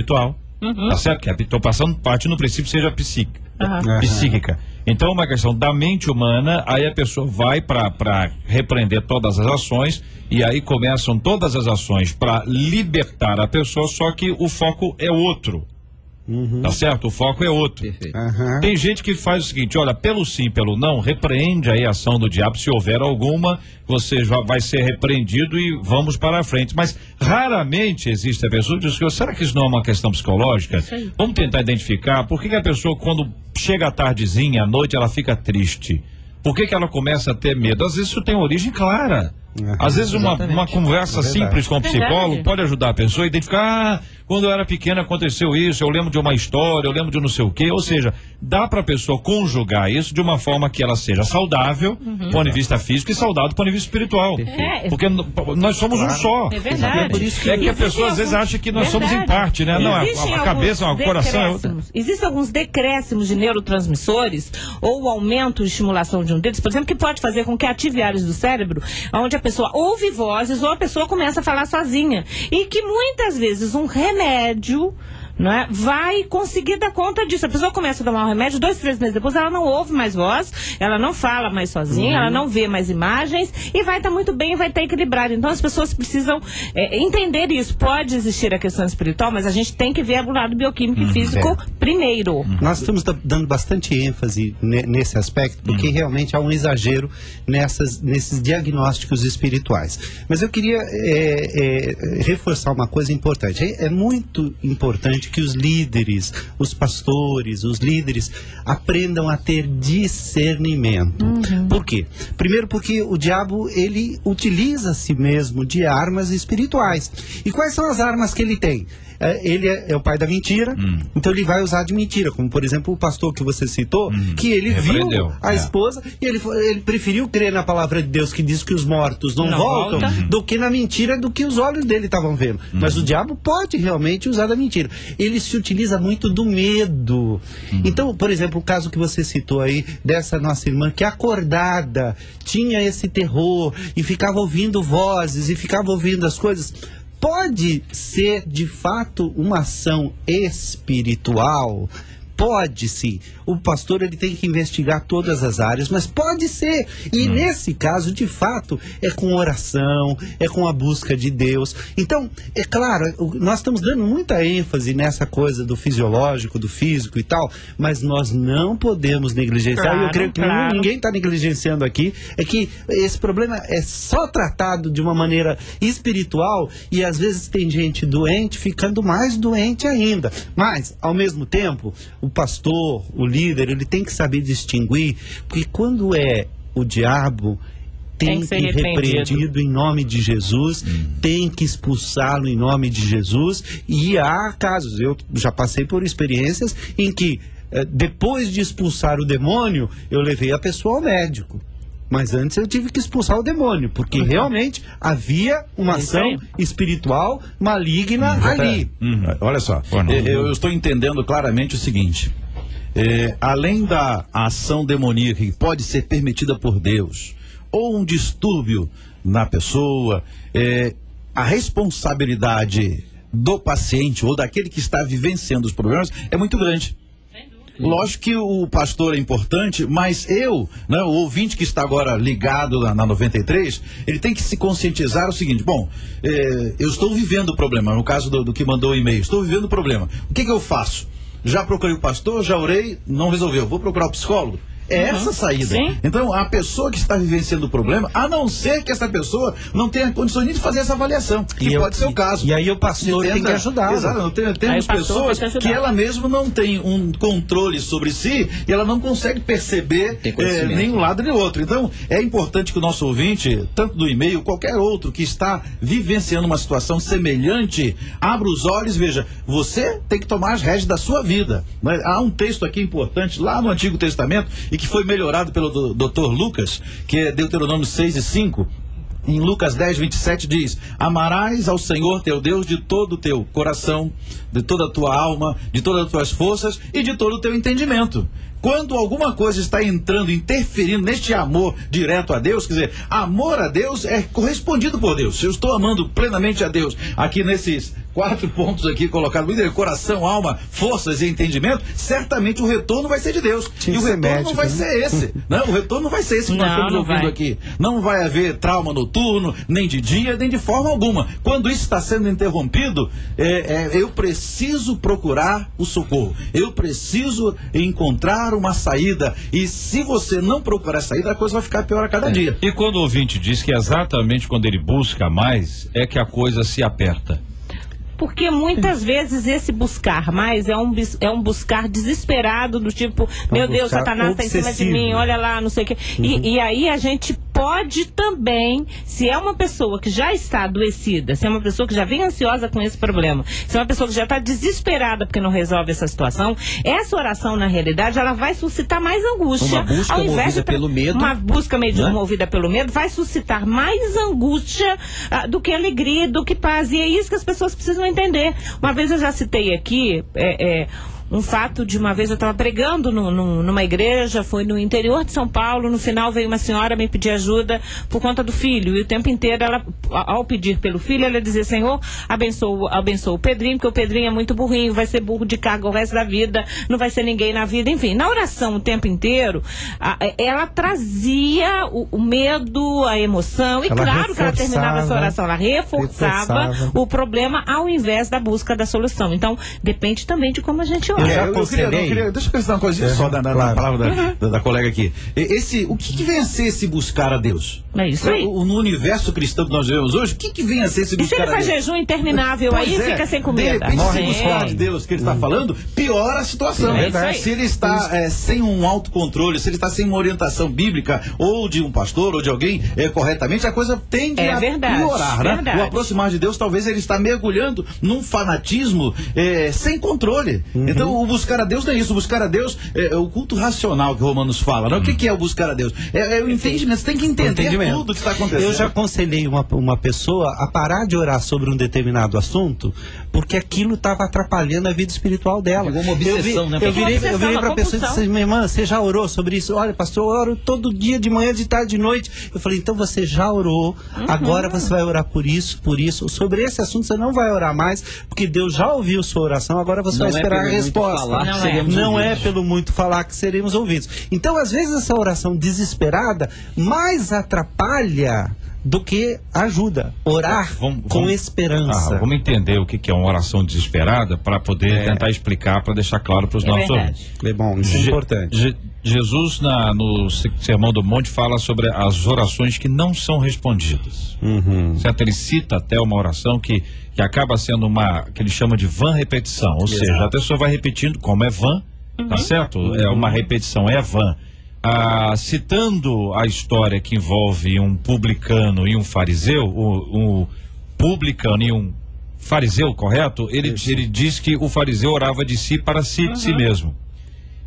espiritual, tá certo? Que estou passando parte no princípio seja psíquica. Então, uma questão da mente humana, aí a pessoa vai para repreender todas as ações, e aí começam todas as ações para libertar a pessoa, só que o foco é outro. Tá certo? O foco é outro. Tem gente que faz o seguinte: olha, pelo sim, pelo não, repreende aí a ação do diabo, se houver alguma, você já vai ser repreendido e vamos para a frente. Mas raramente existe a pessoa que diz: será que isso não é uma questão psicológica? Vamos tentar identificar por que a pessoa, quando chega à tardezinha, à noite, ela fica triste. Por que ela começa a ter medo? Às vezes isso tem origem clara. Às vezes uma conversa simples com o psicólogo pode ajudar a pessoa a identificar: quando eu era pequena aconteceu isso, eu lembro de uma história, eu lembro de não sei o quê. Ou seja, dá para a pessoa conjugar isso de uma forma que ela seja saudável do ponto de vista físico e saudável do ponto de vista espiritual. Porque nós somos um só. É verdade. Por isso que a pessoa às vezes acha que nós somos em parte, né? Não, a cabeça, o coração é outra. Existem alguns decréscimos de neurotransmissores ou o aumento de estimulação de um deles, por exemplo, que pode fazer com que ative áreas do cérebro onde a pessoa ouve vozes ou a pessoa começa a falar sozinha. E que muitas vezes um remédio, não é, vai conseguir dar conta disso. A pessoa começa a tomar um remédio, 2, 3 meses depois ela não ouve mais voz, ela não fala mais sozinha, ela não vê mais imagens e vai estar muito bem, vai estar equilibrado. Então as pessoas precisam entender isso. Pode existir a questão espiritual, mas a gente tem que ver o lado bioquímico e físico primeiro. Nós estamos dando bastante ênfase nesse aspecto, porque realmente há um exagero nesses diagnósticos espirituais. Mas eu queria reforçar uma coisa importante. É muito importante que os líderes, os pastores, os líderes aprendam a ter discernimento. Por quê? Primeiro porque o diabo, ele utiliza a si mesmo de armas espirituais. E quais são as armas que ele tem? Ele é o pai da mentira, então ele vai usar de mentira, como por exemplo o pastor que você citou, que ele viu a esposa e ele preferiu crer na palavra de Deus que diz que os mortos não voltam do que na mentira do que os olhos dele estavam vendo. Mas o diabo pode realmente usar da mentira. Ele se utiliza muito do medo. Então, por exemplo, o caso que você citou aí dessa nossa irmã que acordada tinha esse terror e ficava ouvindo vozes e ficava ouvindo as coisas. Pode ser, de fato, uma ação espiritual? Pode sim. O pastor, ele tem que investigar todas as áreas, mas pode ser. E nesse caso, de fato, é com oração, é com a busca de Deus. Então, é claro, nós estamos dando muita ênfase nessa coisa do fisiológico, do físico e tal, mas nós não podemos negligenciar, e eu creio que ninguém está negligenciando aqui, é que esse problema é só tratado de uma maneira espiritual e às vezes tem gente doente ficando mais doente ainda. Mas, ao mesmo tempo, o pastor, o líder, ele tem que saber distinguir, porque quando é o diabo, tem que ser repreendido em nome de Jesus, tem que expulsá-lo em nome de Jesus. E há casos, eu já passei por experiências em que depois de expulsar o demônio, eu levei a pessoa ao médico. Mas antes eu tive que expulsar o demônio, porque realmente havia uma ação espiritual maligna ali. Olha só, eu estou entendendo claramente o seguinte: além da ação demoníaca que pode ser permitida por Deus, ou um distúrbio na pessoa, a responsabilidade do paciente ou daquele que está vivenciando os problemas é muito grande. Lógico que o pastor é importante, mas o ouvinte que está agora ligado na 93, ele tem que se conscientizar o seguinte: bom, eu estou vivendo o problema, no caso do que mandou o e-mail, estou vivendo o problema, o que eu faço? Já procurei o pastor, já orei, não resolveu, vou procurar o psicólogo? É essa a saída. Então, a pessoa que está vivenciando o problema, a não ser que essa pessoa não tenha condições nem de fazer essa avaliação, que pode ser o caso. E aí o pastor tem que ajudar. Exato, temos pessoas que ela mesma não tem um controle sobre si e ela não consegue perceber nem um lado nem o outro. Então, é importante que o nosso ouvinte, tanto do e-mail, qualquer outro que está vivenciando uma situação semelhante, abra os olhos e veja, você tem que tomar as rédeas da sua vida. Há um texto aqui importante lá no Antigo Testamento e que foi melhorado pelo Dr. Lucas, que é Deuteronômio 6:5. Em Lucas 10:27 diz: amarás ao Senhor teu Deus de todo o teu coração, de toda a tua alma, de todas as tuas forças e de todo o teu entendimento. Quando alguma coisa está entrando, interferindo neste amor direto a Deus, quer dizer, amor a Deus é correspondido por Deus. Se eu estou amando plenamente a Deus aqui nesses 4 pontos aqui colocados, coração, alma, forças e entendimento, certamente o retorno vai ser de Deus. E o retorno não vai ser esse. Não, o retorno não vai ser esse que nós estamos ouvindo aqui. Não vai haver trauma noturno, nem de dia, nem de forma alguma. Quando isso está sendo interrompido, eu preciso procurar o socorro. Eu preciso encontrar uma saída. E se você não procurar a saída, a coisa vai ficar pior a cada dia. E quando o ouvinte diz que exatamente quando ele busca mais, é que a coisa se aperta. Porque muitas vezes esse buscar mais é um buscar desesperado, do tipo, meu Deus, Satanás está em cima de mim, olha lá, não sei o quê. E aí a gente pode também, se é uma pessoa que já está adoecida, se é uma pessoa que já vem ansiosa com esse problema, se é uma pessoa que já está desesperada porque não resolve essa situação, essa oração, na realidade, ela vai suscitar mais angústia. Uma busca movida pelo medo. Uma busca movida pelo medo vai suscitar mais angústia do que alegria, do que paz. E é isso que as pessoas precisam entender. Uma vez eu já citei aqui um fato de uma vez eu estava pregando numa igreja, foi no interior de São Paulo, no final veio uma senhora me pedir ajuda por conta do filho, e o tempo inteiro ela, ao pedir pelo filho, ela dizia: Senhor, abençoa o Pedrinho, porque o Pedrinho é muito burrinho, vai ser burro de carga o resto da vida, não vai ser ninguém na vida. Enfim, na oração o tempo inteiro, ela trazia o medo, a emoção, e claro que ela terminava essa oração, ela reforçava o problema ao invés da busca da solução. Então, depende também de como a gente deixa eu pensar uma coisinha só na palavra da colega aqui. O que vem a ser esse buscar a Deus? É isso aí. No universo cristão que nós vivemos hoje, o que vem a ser esse buscar a Deus? E se ele faz jejum interminável aí, fica sem comida. De repente, se buscar de Deus que ele está falando, piora a situação. Se ele está sem um autocontrole, se ele está sem uma orientação bíblica, ou de um pastor, ou de alguém corretamente, a coisa tende a piorar, né? O aproximar de Deus, talvez ele está mergulhando num fanatismo sem controle. Então, o buscar a Deus não é isso. O buscar a Deus é o culto racional que Romanos fala, né? O que é o buscar a Deus? É o entendimento. Você tem que entender tudo que está acontecendo. Eu já aconselhei uma pessoa a parar de orar sobre um determinado assunto, porque aquilo estava atrapalhando a vida espiritual dela. Uma obsessão, né? Eu virei para a pessoa e disse: minha irmã, você já orou sobre isso? Olha, pastor, eu oro todo dia, de manhã, de tarde, de noite. Eu falei: então você já orou, agora você vai orar por isso. Sobre esse assunto você não vai orar mais, porque Deus já ouviu sua oração, agora você vai esperar a resposta. Não é pelo muito falar que seremos ouvidos. Então, às vezes, essa oração desesperada mais atrapalha do que ajuda. Orar com esperança. Vamos entender o que é uma oração desesperada para poder tentar explicar, para deixar claro para os nossos ouvintes. É bom, isso é importante. Jesus, no Sermão do Monte, fala sobre as orações que não são respondidas. Certo? Ele cita até uma oração que acaba sendo que ele chama de vã repetição. Ou seja, a pessoa vai repetindo, como é vã, tá certo? É uma repetição, é vã. Citando a história que envolve um publicano e um fariseu, um publicano e um fariseu, correto? Ele diz que o fariseu orava de si para si mesmo.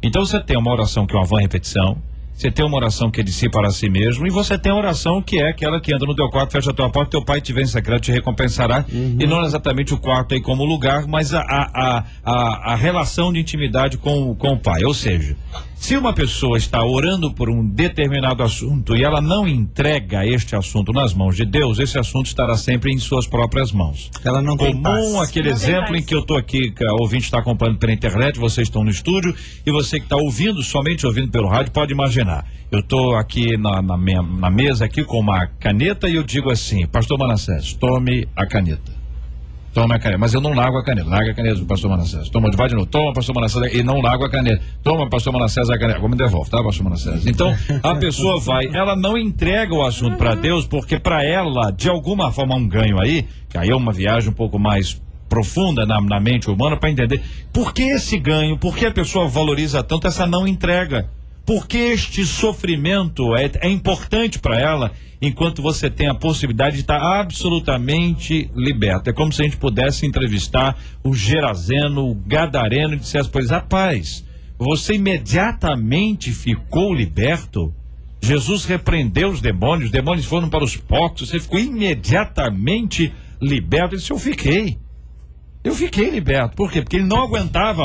Então você tem uma oração que é uma vã repetição, você tem uma oração que é de si para si mesmo, e você tem a oração que é aquela que entra no teu quarto, fecha a tua porta, teu pai te vê em secreto, te recompensará, e não exatamente o quarto aí como lugar, mas a relação de intimidade com o pai. Ou seja, se uma pessoa está orando por um determinado assunto e ela não entrega este assunto nas mãos de Deus, esse assunto estará sempre em suas próprias mãos. Ela não tem paz. Aquele exemplo em que eu estou aqui, que o ouvinte está acompanhando pela internet, vocês estão no estúdio, e você que está ouvindo, somente ouvindo pelo rádio, pode imaginar. Eu estou aqui na mesa aqui com uma caneta e eu digo assim: Pastor Manassés, tome a caneta. Toma a caneta, mas eu não largo a caneta. Larga a caneta do pastor Manassés. Vai de novo. Toma, pastor Manassés, e não largo a caneta. Toma, pastor Manassés, a caneta. Agora me devolve, tá, pastor Manassés? Então, a pessoa ela não entrega o assunto para Deus, porque para ela, de alguma forma, um ganho aí, que aí é uma viagem um pouco mais profunda na mente humana para entender por que esse ganho, por que a pessoa valoriza tanto essa não entrega. Porque este sofrimento é importante para ela, enquanto você tem a possibilidade de estar absolutamente liberto. É como se a gente pudesse entrevistar o Gerazeno, o Gadareno, e dissesse: pois, rapaz, você imediatamente ficou liberto? Jesus repreendeu os demônios foram para os porcos, você ficou imediatamente liberto? Ele disse: eu fiquei liberto. Por quê? Porque ele não aguentava